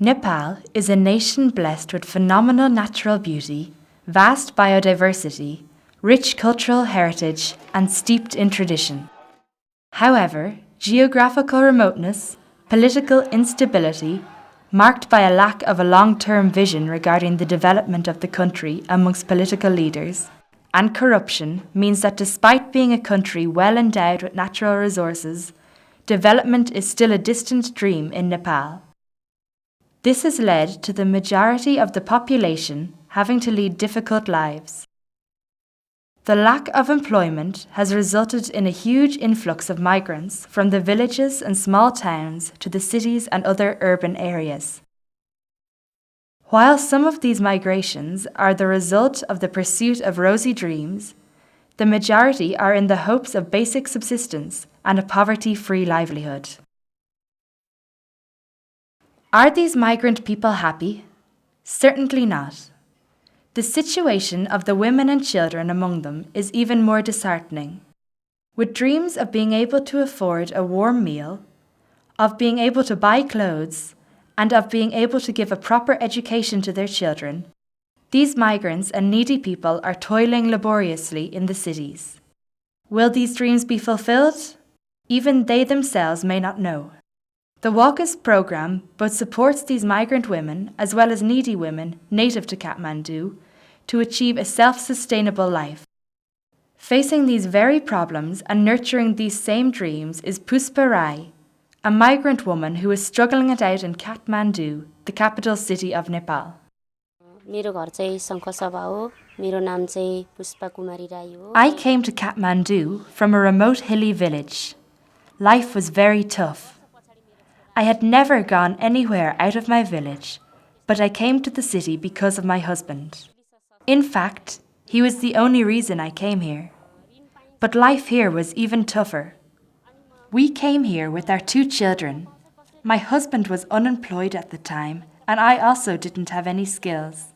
Nepal is a nation blessed with phenomenal natural beauty, vast biodiversity, rich cultural heritage, and steeped in tradition. However, geographical remoteness, political instability, marked by a lack of a long-term vision regarding the development of the country amongst political leaders, and corruption means that despite being a country well endowed with natural resources, development is still a distant dream in Nepal. This has led to the majority of the population having to lead difficult lives. The lack of employment has resulted in a huge influx of migrants from the villages and small towns to the cities and other urban areas. While some of these migrations are the result of the pursuit of rosy dreams, the majority are in the hopes of basic subsistence and a poverty-free livelihood. Are these migrant people happy? Certainly not. The situation of the women and children among them is even more disheartening. With dreams of being able to afford a warm meal, of being able to buy clothes, and of being able to give a proper education to their children, these migrants and needy people are toiling laboriously in the cities. Will these dreams be fulfilled? Even they themselves may not know. The WAWCAS Program both supports these migrant women as well as needy women native to Kathmandu to achieve a self-sustainable life. Facing these very problems and nurturing these same dreams is Puspa Rai, a migrant woman who is struggling it out in Kathmandu, the capital city of Nepal. I came to Kathmandu from a remote hilly village. Life was very tough. I had never gone anywhere out of my village, but I came to the city because of my husband. In fact, he was the only reason I came here. But life here was even tougher. We came here with our 2 children. My husband was unemployed at the time, and I also didn't have any skills.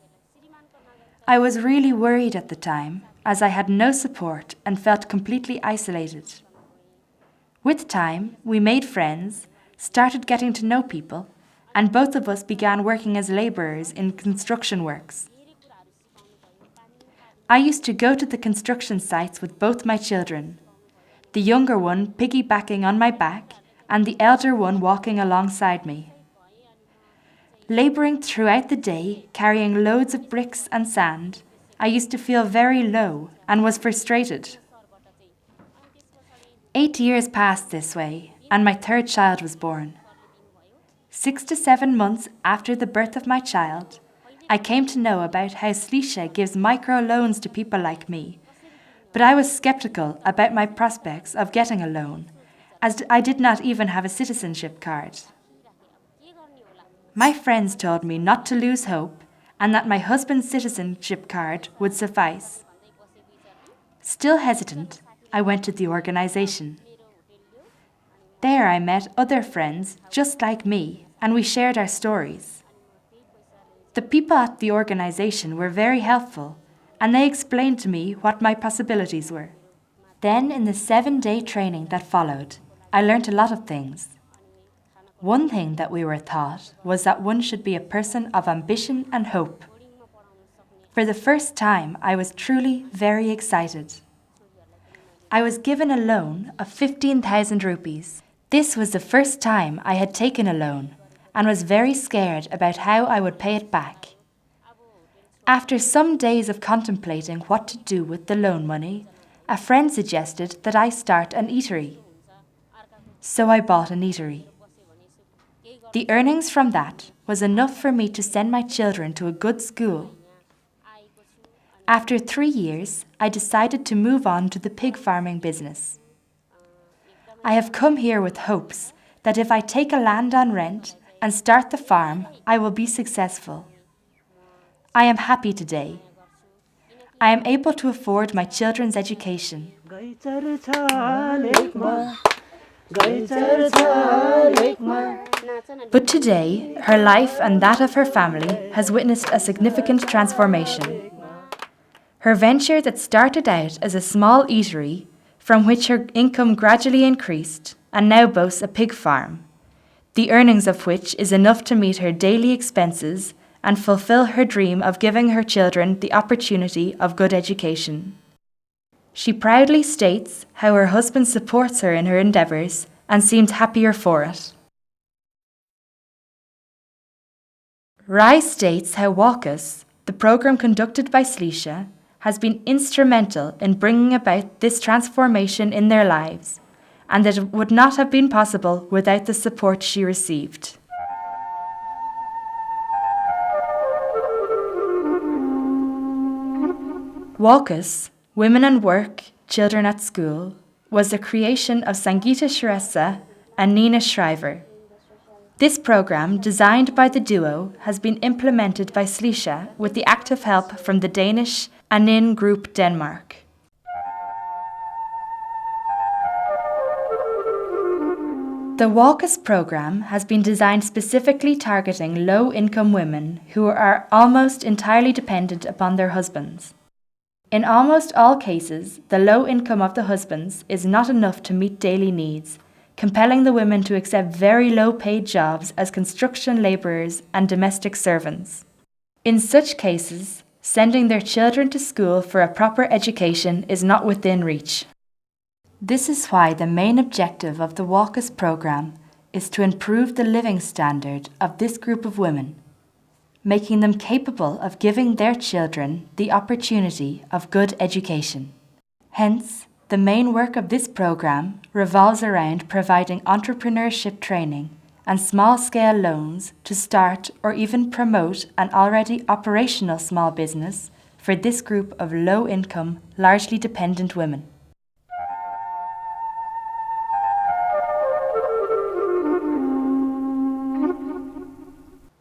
I was really worried at the time, as I had no support and felt completely isolated. With time, we made friends, started getting to know people, and both of us began working as labourers in construction works. I used to go to the construction sites with both my children, the younger one piggybacking on my back and the elder one walking alongside me. Labouring throughout the day, carrying loads of bricks and sand, I used to feel very low and was frustrated. 8 years passed this way, and my 3rd child was born. 6 to 7 months after the birth of my child, I came to know about how Slisha gives micro-loans to people like me, but I was sceptical about my prospects of getting a loan, as I did not even have a citizenship card. My friends told me not to lose hope and that my husband's citizenship card would suffice. Still hesitant, I went to the organization. There I met other friends just like me, and we shared our stories. The people at the organization were very helpful, and they explained to me what my possibilities were. Then, in the 7-day training that followed, I learnt a lot of things. One thing that we were taught was that one should be a person of ambition and hope. For the first time, I was truly very excited. I was given a loan of 15,000 rupees. This was the first time I had taken a loan and was very scared about how I would pay it back. After some days of contemplating what to do with the loan money, a friend suggested that I start an eatery. So I bought an eatery. The earnings from that was enough for me to send my children to a good school. After 3 years, I decided to move on to the pig farming business. I have come here with hopes that if I take a land on rent and start the farm, I will be successful. I am happy today. I am able to afford my children's education. But today, her life and that of her family has witnessed a significant transformation. Her venture that started out as a small eatery, from which her income gradually increased, and now boasts a pig farm. the earnings of which is enough to meet her daily expenses and fulfill her dream of giving her children the opportunity of good education. She proudly states how her husband supports her in her endeavours and seems happier for it. Rai states how WAWCAS, the programme conducted by Slisha, has been instrumental in bringing about this transformation in their lives, and that it would not have been possible without the support she received. WAWCAS, Women and Work, Children at School, was the creation of Sangeeta Shrestha and Nina Shriver. This programme, designed by the duo, has been implemented by Slisha with the active help from the Danish Anin Group Denmark. The WAWCAS programme has been designed specifically targeting low-income women who are almost entirely dependent upon their husbands. In almost all cases, the low income of the husbands is not enough to meet daily needs, compelling the women to accept very low-paid jobs as construction labourers and domestic servants. In such cases, sending their children to school for a proper education is not within reach. This is why the main objective of the WAWCAS programme is to improve the living standard of this group of women, making them capable of giving their children the opportunity of good education. Hence, the main work of this programme revolves around providing entrepreneurship training and small-scale loans to start or even promote an already operational small business for this group of low-income, largely dependent women.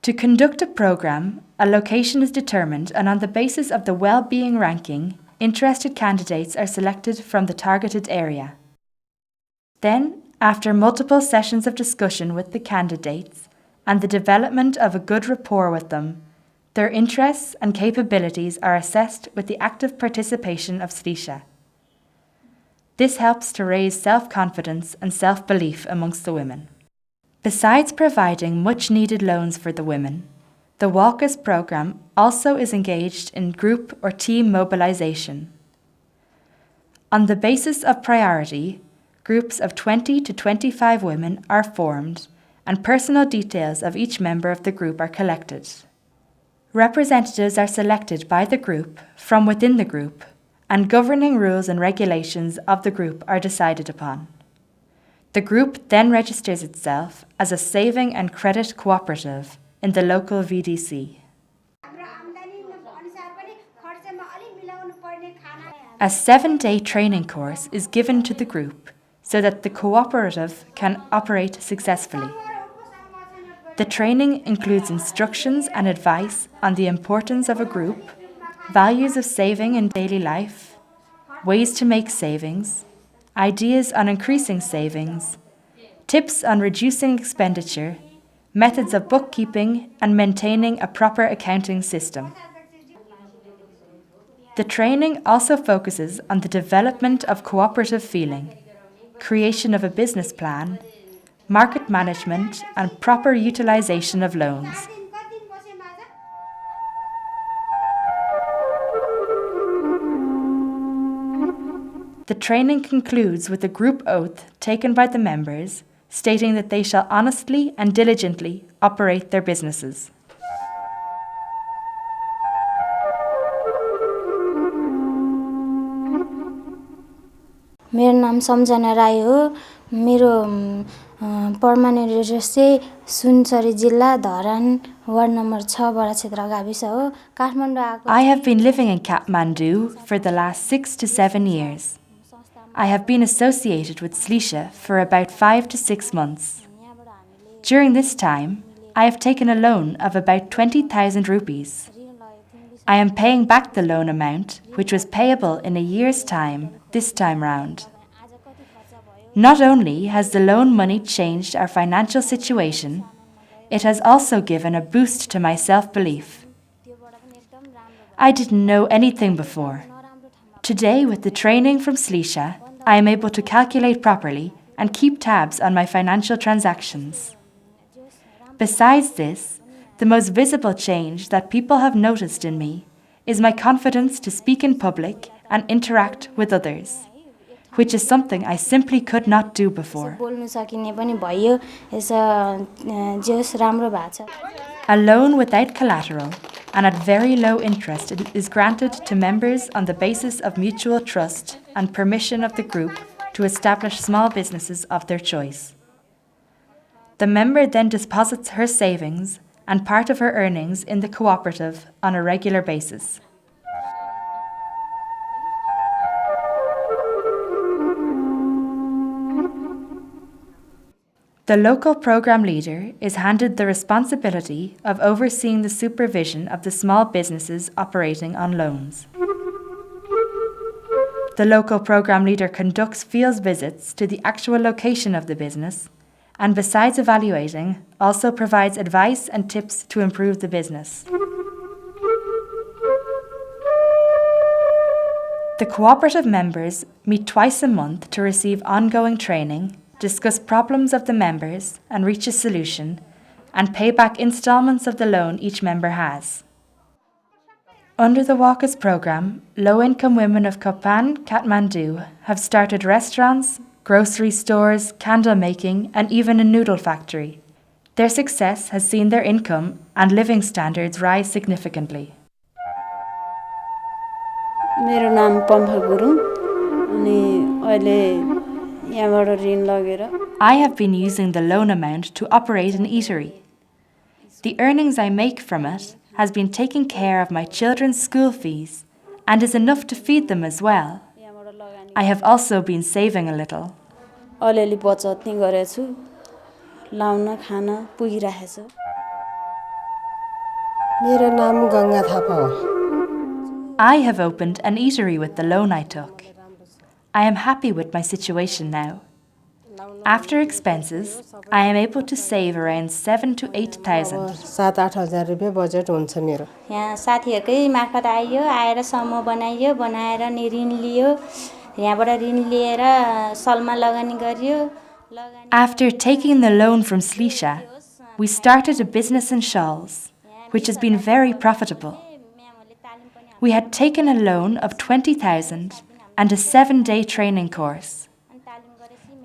To conduct a programme, a location is determined, and on the basis of the well-being ranking, interested candidates are selected from the targeted area. Then, after multiple sessions of discussion with the candidates and the development of a good rapport with them, their interests and capabilities are assessed with the active participation of Slisha. This helps to raise self-confidence and self-belief amongst the women. Besides providing much-needed loans for the women, the WAWCAS programme also is engaged in group or team mobilisation. On the basis of priority, groups of 20 to 25 women are formed and personal details of each member of the group are collected. Representatives are selected by the group from within the group, and governing rules and regulations of the group are decided upon. The group then registers itself as a saving and credit cooperative in the local VDC. A 7-day training course is given to the group so that the cooperative can operate successfully. The training includes instructions and advice on the importance of a group, values of saving in daily life, ways to make savings, ideas on increasing savings, tips on reducing expenditure, methods of bookkeeping, and maintaining a proper accounting system. The training also focuses on the development of cooperative feeling, creation of a business plan, market management, and proper utilization of loans. The training concludes with a group oath taken by the members, stating that they shall honestly and diligently operate their businesses. मेरो नाम सम्झना राई हो। मेरो permanent address चाहिँ सुनसरी जिल्ला Dharan ward number 6 बडा क्षेत्र गाविस हो। काठमाडौँ आएको I have been living in Kathmandu for the last 6 to 7 years. I have been associated with Slisha for about 5 to 6 months. During this time, I have taken a loan of about 20,000 rupees. I am paying back the loan amount, which was payable in a year's time, this time round. Not only has the loan money changed our financial situation, it has also given a boost to my self-belief. I didn't know anything before. Today, with the training from Slisha, I am able to calculate properly and keep tabs on my financial transactions. Besides this, the most visible change that people have noticed in me is my confidence to speak in public and interact with others, which is something I simply could not do before. बोल्नु सकिने पनि भयो यसो जेस राम्रो भएको छ A loan without collateral and at very low interest is granted to members on the basis of mutual trust and permission of the group to establish small businesses of their choice. The member then deposits her savings and part of her earnings in the cooperative on a regular basis. The local program leader is handed the responsibility of overseeing the supervision of the small businesses operating on loans. The local program leader conducts field visits to the actual location of the business and, besides evaluating, also provides advice and tips to improve the business. The cooperative members meet twice a month to receive ongoing training, discuss problems of the members and reach a solution, and pay back installments of the loan each member has. Under the WAWCAS Program, low-income women of Kopan, Kathmandu have started restaurants, grocery stores, candle making, and even a noodle factory. Their success has seen their income and living standards rise significantly. मेरो नाम पम्फा गुरुङ अनि अहिले यहाँबाट ऋण लगेर I have been using the loan amount to operate an eatery. The earnings I make from it has been taking care of my children's school fees and is enough to feed them as well. I have also been saving a little. अलिअलि बचत नि गरेछु लाउन खान पुगिरहेछ मेरो नाम गंगा थापा हो I have opened an eatery with the loan I took. I am happy with my situation now. After expenses, I am able to save around 7,000 to 8,000. 7-8 हजार रुपैयाँ budget हुन्छ मेरो यहाँ साथीहरुकै मार्फत आइयो आएर समूह बनाइयो बनाएर नि ऋण लियो यहाँबाट ऋण लिएर सलमा लगानी गरियो After taking the loan from Slisha, we started a business in shawls, which has been very profitable. We had taken a loan of 20,000 and a 7-day training course.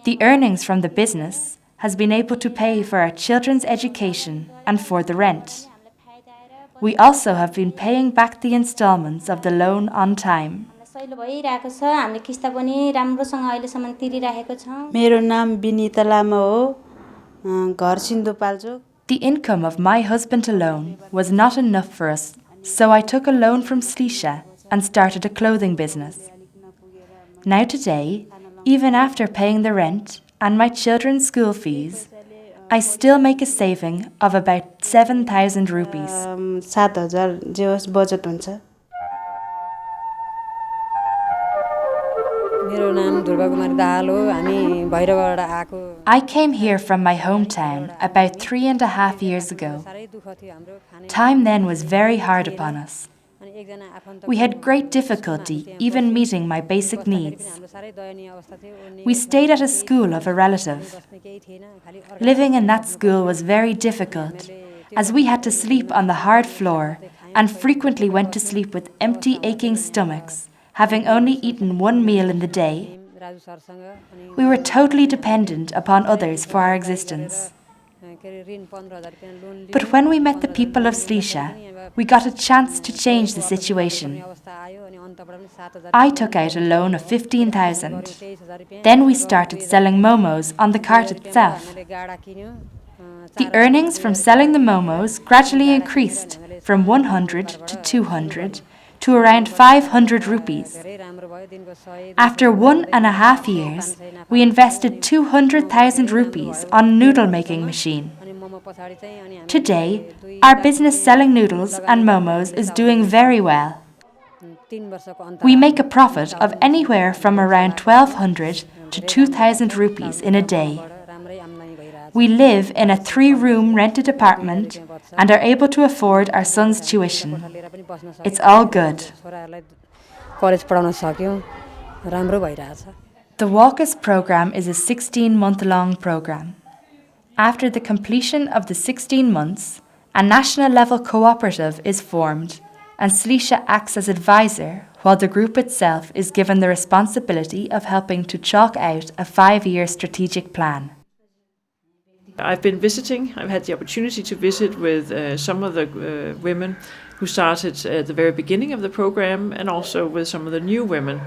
The earnings from the business has been able to pay for our children's education and for the rent. We also have been paying back the installments of the loan on time. सहिलो भइराको छ हामीले किस्ता पनि राम्रोसँग अहिलेसम्म तिरिराखेको छौं मेरो नाम विनीता लामा हो घर Sindhupalchok The income of my husband alone was not enough for us, so I took a loan from Slisha and started a clothing business. Now today, even after paying the rent and my children's school fees, I still make a saving of about 7,000 rupees. 7,000 जे होस् budget हुन्छ मेरो नाम ध्रुव कुमारी दाहाल हो हामी भैरवबाट आएको I came here from my hometown about 3.5 years ago. सारै दुःख थियो हाम्रो खाने Time then was very hard upon us. अनि एकजना आफन्त We had great difficulty even meeting my basic needs. हाम्रो सारै दयनीय अवस्था थियो We stayed at a school of a relative. बस्ने केही थिएन खाली Living in that school was very difficult, as we had to sleep on the hard floor and frequently went to sleep with empty, aching stomachs, having only eaten one meal in the day. Raju सरसँग अनि We were totally dependent upon others for our existence. के रे ऋण 15,000 रुपैयाँ loan But when we met the people of Slisha, we got a chance to change the situation. अवस्था आयो अनि अन्तबाट पनि 7,000 I took out a loan of 15,000. 23,000 रुपैयाँ Then we started selling momos on the cart itself. हामीले गाडा किन्यो The earnings from selling the momos gradually increased from 100 to 200 to around 500 rupees. धेरै राम्रो भयो दिनको 100 After 1.5 years, we invested 200,000 rupees on noodle making machine. अनि मोमो पछाडी चाहिँ अनि हामी Today, our business selling noodles and momos is doing very well. 3 वर्षको अन्त We make a profit of anywhere from around 1,200 to 2,000 rupees in a day. राम्रै आम्दानी भइरहेछ We live in a 3-room rented apartment and are able to afford our son's tuition. लिएर पनि बस्न It's all good. छोराहरूलाई college पढाउन सक्यौं राम्रो भइरहेछ The WAWCAS program is a 16-month-long program. After the completion of the 16 months, a national level cooperative is formed and Slisha acts as advisor while the group itself is given the responsibility of helping to chalk out a 5-year strategic plan. I've been visiting, I've had the opportunity to visit with some of the women who started at the very beginning of the program and also with some of the new women.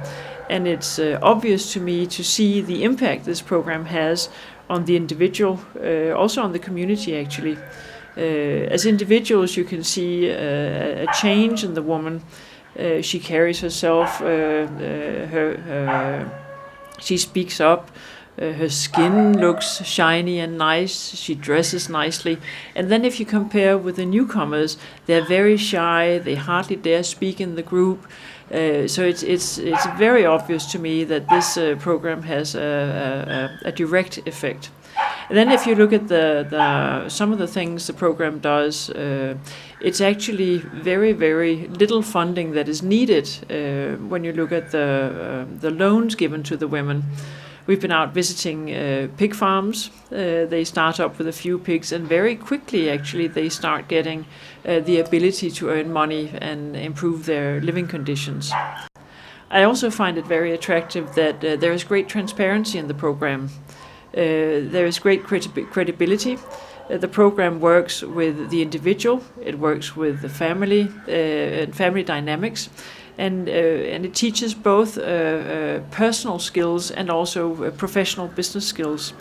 And it's obvious to me to see the impact this program has on the individual, also on the community actually. As individuals you can see a change in the woman. She carries herself, she speaks up. Her skin looks shiny and nice, she dresses nicely. And then if you compare with the newcomers, they're very shy, they hardly dare speak in the group. So it's very obvious to me that this program has a direct effect. And then if you look at some of the things the program does, it's actually very, very little funding that is needed when you look at the loans given to the women. We've been out visiting pig farms. They start up with a few pigs and very quickly actually they start getting the ability to earn money and improve their living conditions. I also find it very attractive that there is great transparency in the program. There is great credibility. The program works with the individual, it works with the family and family dynamics. And it teaches both personal skills and also professional business skills.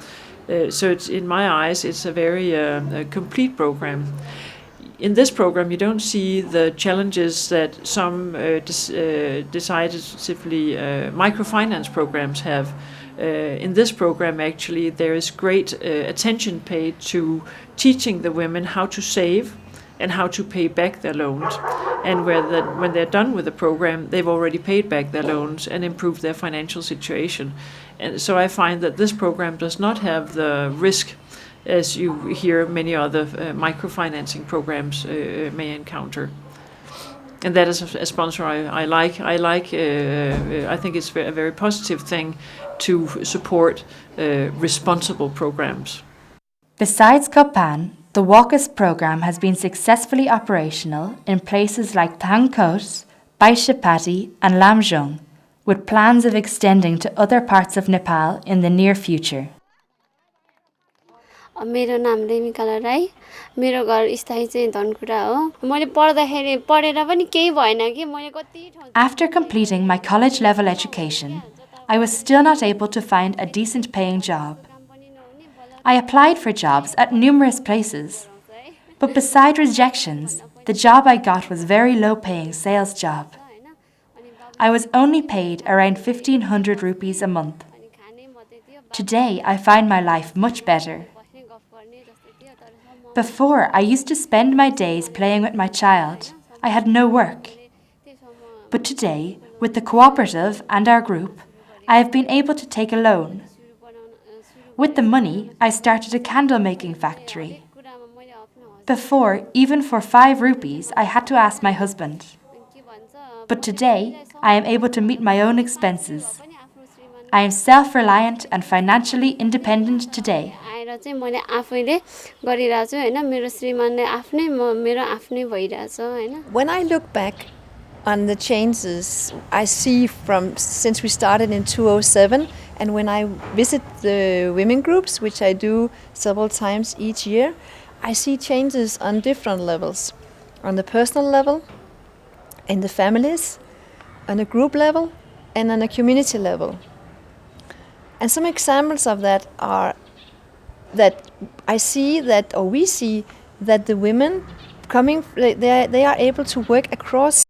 So it's, in my eyes, it's a very complete program. In this program, you don't see the challenges that some decisively microfinance programs have. In this program, actually, there is great attention paid to teaching the women how to save and how to pay back their loans. And when they're done with the program, they've already paid back their loans and improved their financial situation. And so I find that this program does not have the risk as you hear many other microfinancing programs may encounter. And that is a sponsor I like. I think it's a very positive thing to support responsible programs. Besides Kopan, the WAWCAS program has been successfully operational in places like Thangkot, Baishapati and Lamjung, with plans of extending to other parts of Nepal in the near future. मेरो नाम रेमिकाला राई मेरो घर स्थायी चाहिँ धनकुटा हो मैले पढ्दाखेरि पढेर पनि केही भएन कि मैले कति ठाउँ After completing my college level education, I was still not able to find a decent paying job. I applied for jobs at numerous places, but beside rejections, the job I got was very low-paying sales job. I was only paid around 1,500 rupees a month. Today, I find my life much better. Before, I used to spend my days playing with my child. I had no work. But today, with the cooperative and our group, I have been able to take a loan. With the money, I started a candle-making factory. Before, even for 5 rupees, I had to ask my husband. But today, I am able to meet my own expenses. I am self-reliant and financially independent today. When I look back on the changes I see from since we started in 2007, and when I visit the women groups, which I do several times each year, I see changes on different levels. On the personal level, in the families, on a group level, and on a community level. And some examples of that are that I see that, or we see that the women coming, they are able to work across